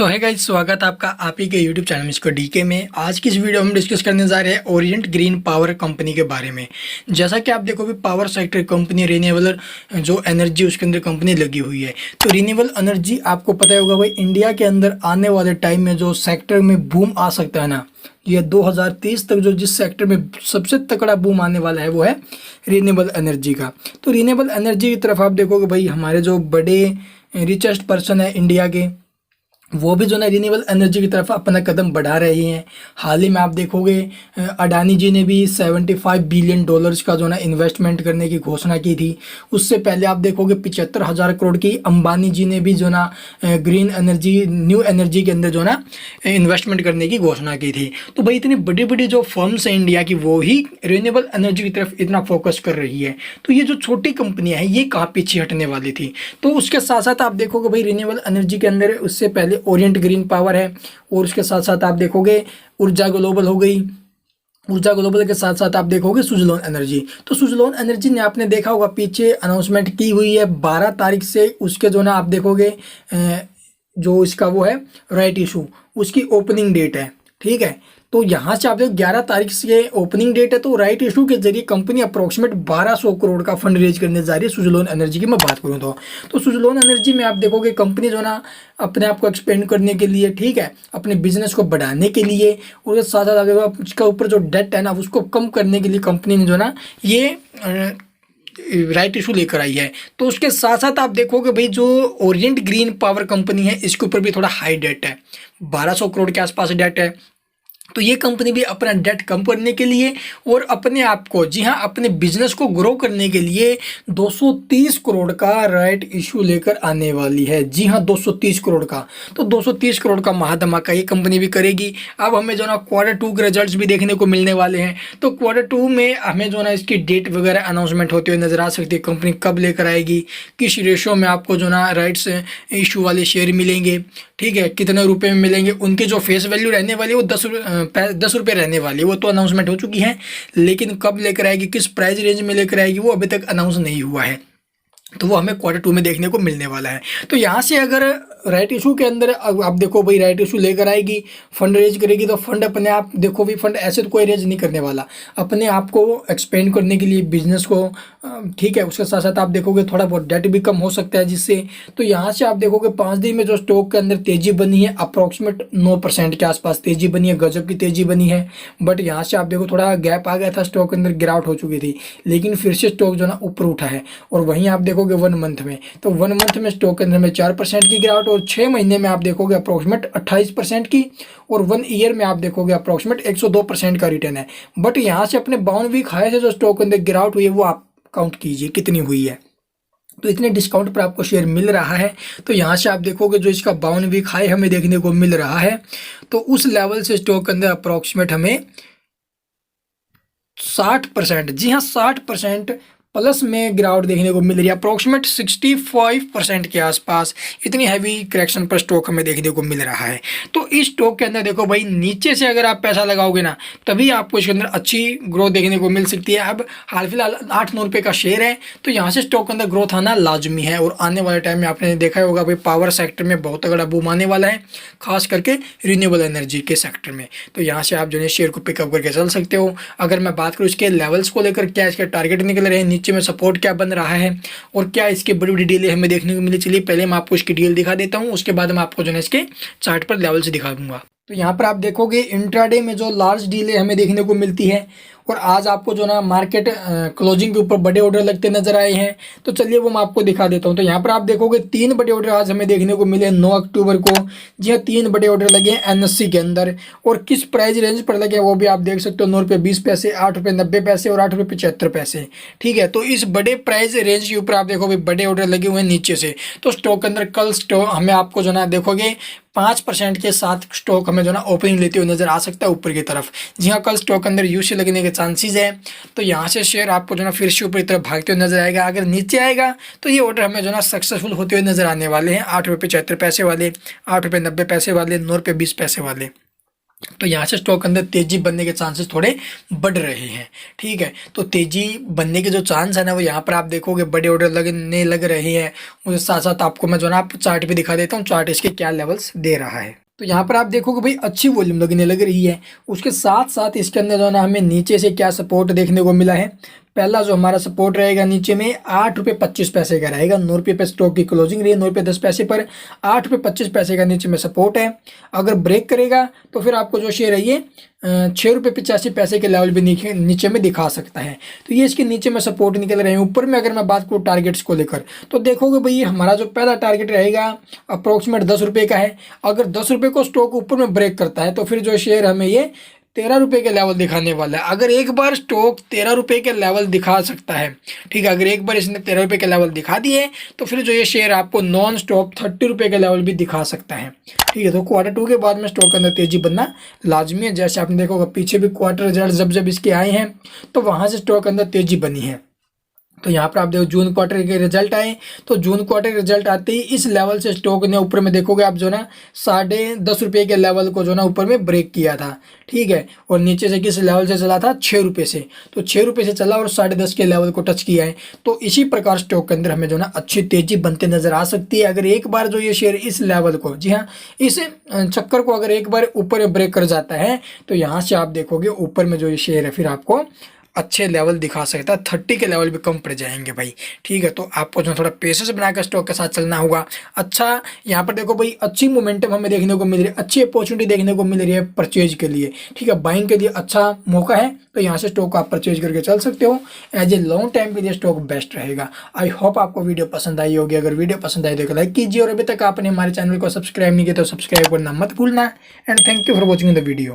सो है गाइस, स्वागत है आपका आप ही के यूट्यूब चैनल मिस्टर डीके में। आज की इस वीडियो में हम डिस्कस करने जा रहे हैं ओरिएंट ग्रीन पावर कंपनी के बारे में। जैसा कि आप देखोगे, पावर सेक्टर कंपनी रिन्यूएबल जो एनर्जी उसके अंदर कंपनी लगी हुई है। तो रिन्यूएबल एनर्जी आपको पता होगा भाई, इंडिया के अंदर आने वाले टाइम में जो सेक्टर में बूम आ सकता है ना, ये 2030 तक जो जिस सेक्टर में सबसे तगड़ा बूम आने वाला है वो है रिन्यूएबल एनर्जी का। तो रिन्यूएबल एनर्जी की तरफ आप देखोगे भाई, हमारे जो बड़े रिचेस्ट पर्सन है इंडिया के, वो भी जो ना रिन्यूएबल एनर्जी की तरफ अपना कदम बढ़ा रहे हैं। हाल ही में आप देखोगे अडानी जी ने भी 75 बिलियन डॉलर्स का जो ना इन्वेस्टमेंट करने की घोषणा की थी। उससे पहले आप देखोगे 75,000 करोड़ की अंबानी जी ने भी जो ना ग्रीन एनर्जी, न्यू एनर्जी के अंदर जो ना इन्वेस्टमेंट करने की घोषणा की थी। तो भाई इतनी बड़ी बड़ी जो फर्म्स हैं इंडिया की, वो ही रिन्यूएबल एनर्जी की तरफ इतना फोकस कर रही है। तो ये जो छोटी कंपनियां हैं, ये कहाँ पीछे हटने वाली थी। तो उसके साथ साथ आप देखोगे भाई, रिन्यूएबल एनर्जी के अंदर उससे पहले ओरिएंट ग्रीन पावर है, और उसके साथ साथ आप देखोगे ऊर्जा ग्लोबल हो गई। ऊर्जा ग्लोबल के साथ साथ आप देखोगे सुजलोन एनर्जी। तो सुजलोन एनर्जी ने आपने देखा होगा पीछे अनाउंसमेंट की हुई है 12 तारीख से। उसके जो ना आप देखोगे जो इसका वो है राइट इशू, उसकी ओपनिंग डेट है, ठीक है। तो यहाँ से आप देखो 11 तारीख से ओपनिंग डेट है। तो राइट इशू के जरिए कंपनी अप्रोक्सीमेट 1200 करोड़ का फंड रेज करने जा रही है सुजलोन एनर्जी की मैं बात करूँ तो सुजलोन एनर्जी में आप देखोगे कंपनी जो ना अपने आप को एक्सपेंड करने के लिए, ठीक है, अपने बिजनेस को बढ़ाने के लिए, और उसके साथ साथ आप देखो उसका ऊपर जो डेट है ना उसको कम करने के लिए कंपनी ने जो ना ये राइट इशू लेकर आई है। तो उसके साथ साथ आप देखोगे भाई, जो ओरिएंट ग्रीन पावर कंपनी है, इसके ऊपर भी थोड़ा हाई डेट है, 1200 करोड़ के आसपास डेट है। तो ये कंपनी भी अपना डेट कम करने के लिए और अपने आप को, जी हाँ, अपने बिजनेस को ग्रो करने के लिए 230 करोड़ का राइट इशू लेकर आने वाली है। जी हाँ, 230 करोड़ का। तो 230 करोड़ का महाधमाका ये कंपनी भी करेगी। अब हमें जो ना Q2 के रिजल्ट्स भी देखने को मिलने वाले हैं। तो Q2 में हमें जो ना इसकी डेट वगैरह अनाउंसमेंट होते हुए नजर आ सकती है। कंपनी कब लेकर आएगी, किस रेशो में आपको जो ना राइट्स इशू वाले शेयर मिलेंगे, ठीक है, कितने रुपए में मिलेंगे, उनकी जो फेस वैल्यू रहने वाली है वो 10 रुपये रहने वाली है, वो तो अनाउंसमेंट हो चुकी है। लेकिन कब लेकर आएगी, किस प्राइस रेंज में लेकर आएगी, वो अभी तक अनाउंस नहीं हुआ है। तो वो हमें Q2 में देखने को मिलने वाला है। तो यहाँ से अगर राइट इशू के अंदर आप देखो भाई, राइट इशू लेकर आएगी, फंड रेज करेगी, तो फंड अपने आप देखो भी, फंड ऐसे तो कोई रेज नहीं करने वाला, अपने आप को एक्सपेंड करने के लिए बिजनेस को, ठीक है। उसके साथ साथ आप देखोगे थोड़ा बहुत डेट भी कम हो सकता है जिससे। तो यहाँ से आप देखोगे 5 दिन में जो स्टॉक के अंदर तेजी बनी है, अप्रॉक्सीमेट 9% के आसपास तेजी बनी है, गजब की तेजी बनी है। बट यहाँ से आप देखो थोड़ा गैप आ गया था, स्टॉक के अंदर गिरावट हो चुकी थी, लेकिन फिर से स्टॉक जो ना ऊपर उठा है। और वहीं आप देखोगे 1 मंथ में, तो 1 मंथ में स्टॉक के अंदर में 4% की गिरावट, और 6 महीने में आप देखोगे अप्रोक्सीमेट 28% की, और 1 ईयर में आप देखोगे अप्रोक्सीमेट 102% का रिटर्न है। बट यहाँ से अपने 52 वीक हाई से जो स्टॉक के अंदर गिरावट हुई है, वो आप काउंट कीजिए कितनी हुई है। तो इतने डिस्काउंट पर आपको शेयर मिल रहा है। तो यहाँ से आप देखोगे जो इसका 52 वीक हाई हमें देखने को मिल रहा है, तो उस लेवल से स्टॉक के अंदर अप्रोक्सीमेट हमें 60%, जी हाँ, 60% प्लस में गिरावट देखने को मिल रही है। अप्रोक्सीमेट 65% के आसपास इतनी हैवी करेक्शन पर स्टॉक हमें देखने को मिल रहा है। तो इस स्टॉक के अंदर देखो भाई, नीचे से अगर आप पैसा लगाओगे ना, तभी आपको इसके अंदर अच्छी ग्रोथ देखने को मिल सकती है। अब हाल फिलहाल 8-9 रुपये का शेयर है, तो यहाँ से स्टॉक के अंदर ग्रोथ आना लाजमी है। और आने वाले टाइम में आपने देखा होगा भाई, पावर सेक्टर में बहुत तगड़ा बूम आने वाला है, खास करके रिन्यूएबल एनर्जी के सेक्टर में। तो यहाँ से आप जो है शेयर को पिकअप करके चल सकते हो। अगर मैं बात करूँ इसके लेवल्स को लेकर, क्या इसके टारगेट निकल रहे हैं, नीचे में सपोर्ट क्या बन रहा है, और क्या इसकी बड़ी बड़ी डील हमें देखने को मिली, चलिए पहले मैं आपको इसकी डील दिखा देता हूं, उसके बाद मैं आपको जो है इसके चार्ट पर लेवल से दिखा दूंगा। तो यहाँ पर आप देखोगे इंट्राडे में जो लार्ज डीलें हमें देखने को मिलती है, और आज आपको जो ना मार्केट क्लोजिंग के ऊपर बड़े ऑर्डर लगते नजर आए हैं। तो चलिए वो मैं आपको दिखा देता हूँ। तो यहाँ पर आप देखोगे 3 बड़े ऑर्डर आज हमें देखने को मिले 9 अक्टूबर को। जी हाँ, 3 बड़े ऑर्डर लगे हैं एनएससी के अंदर, और किस प्राइस रेंज पर लगे वो भी आप देख सकते हो, 9 रुपये 20 पैसे, 8 रुपये 90 पैसे और 8 रुपये 75 पैसे, ठीक है। तो इस बड़े प्राइस रेंज के ऊपर आप देखो भाई, बड़े ऑर्डर लगे हुए हैं नीचे से। तो स्टॉक के अंदर कल स्टॉक हमें आपको जो ना देखोगे 5% के साथ स्टॉक हमें जो ना ओपनिंग लेते हुए नजर आ सकता है ऊपर की तरफ। जी हाँ, कल स्टॉक के अंदर यूसी लगने के चांसेस है। तो यहाँ से शेयर आपको जो ना फिर से ऊपर की तरफ भागते हुए नजर आएगा। अगर नीचे आएगा तो ये ऑर्डर हमें जो ना सक्सेसफुल होते हुए नजर आने वाले हैं, 8 रुपये 75 पैसे वाले, 8 रुपये 90 पैसे वाले, 9 रुपये 20 पैसे वाले। तो यहाँ से स्टॉक के अंदर तेजी बनने के चांसेस थोड़े बढ़ रहे हैं। ठीक है, तो तेजी बनने के जो चांस है ना, वो यहाँ पर आप देखोगे बड़े ऑर्डर लगने लग रहे हैं। उसके साथ साथ आपको मैं जो ना आप चार्ट भी दिखा देता हूँ, चार्ट इसके क्या लेवल्स दे रहा है। तो यहाँ पर आप देखोगे भाई अच्छी वॉल्यूम लगने लग रही है। उसके साथ साथ इसके अंदर जो है ना हमें नीचे से क्या सपोर्ट देखने को मिला है। पहला जो हमारा सपोर्ट रहेगा नीचे में 8 रुपये 25 पैसे का रहेगा। 9 रुपये पे स्टॉक की क्लोजिंग रही है, 9 रुपये 10 पैसे पर 8 रुपये 25 पैसे का नीचे में सपोर्ट है। अगर ब्रेक करेगा तो फिर आपको जो शेयर है ये 6 रुपये 85 पैसे के लेवल भी नीचे में दिखा सकता है। तो ये इसके नीचे में सपोर्ट निकल रहे हैं। ऊपर में अगर मैं बात करूँ टारगेट्स को लेकर, तो देखोगे भाई हमारा जो पहला टारगेट रहेगा अप्रोक्सीमेट 10 रुपये का है। अगर 10 रुपये को स्टॉक ऊपर में ब्रेक करता है तो फिर जो शेयर हमें ये 13 रुपये के लेवल दिखाने वाला है। अगर एक बार स्टॉक 13 रुपये के लेवल दिखा सकता है, ठीक है, अगर एक बार इसने 13 रुपये के लेवल दिखा दिए तो फिर जो ये शेयर आपको नॉन स्टॉप 30 रुपये के लेवल भी दिखा सकता है। ठीक है, तो Q2 के बाद में स्टॉक के अंदर तेजी बनना लाजमी है। जैसे आपने देखा होगा पीछे भी क्वार्टर रिजल्ट जब जब इसके आए हैं तो वहाँ से स्टॉक के अंदर तेजी बनी है। तो यहाँ पर आप देखो जून क्वार्टर के रिजल्ट आए, तो जून क्वार्टर के रिजल्ट आते ही इस लेवल से स्टॉक ने ऊपर में देखोगे आप जो ना 10.5 रुपये के लेवल को जो ना ऊपर में ब्रेक किया था। ठीक है, और नीचे से किस लेवल से चला था, 6 रुपये से। तो 6 रुपये से चला और 10.5 के लेवल को टच किया है। तो इसी प्रकार स्टॉक के अंदर हमें जो ना अच्छी तेजी बनते नजर आ सकती है। अगर एक बार जो ये शेयर इस लेवल को, जी हाँ, इस चक्कर को अगर एक बार ऊपर ब्रेक कर जाता है तो यहाँ से आप देखोगे ऊपर में जो ये शेयर है फिर आपको अच्छे लेवल दिखा सकता है। 30 के लेवल भी कम पड़ जाएंगे भाई। ठीक है, तो आपको जो थोड़ा पेशेंस बनाकर स्टॉक के साथ चलना होगा। अच्छा, यहाँ पर देखो भाई अच्छी मोमेंटम हमें देखने को मिल रही है, अच्छी अपॉर्चुनिटी देखने को मिल रही है परचेज के लिए। ठीक है, बाइंग के लिए अच्छा मौका है, तो यहाँ से स्टॉक आप परचेज करके चल सकते हो। एज ए लॉन्ग टाइम के लिए स्टॉक बेस्ट रहेगा। आई होप आपको वीडियो पसंद आई होगी। अगर वीडियो पसंद आई तो लाइक कीजिए और अभी तक आपने हमारे चैनल को सब्सक्राइब नहीं किया तो सब्सक्राइब करना मत भूलना। And thank you for watching the video.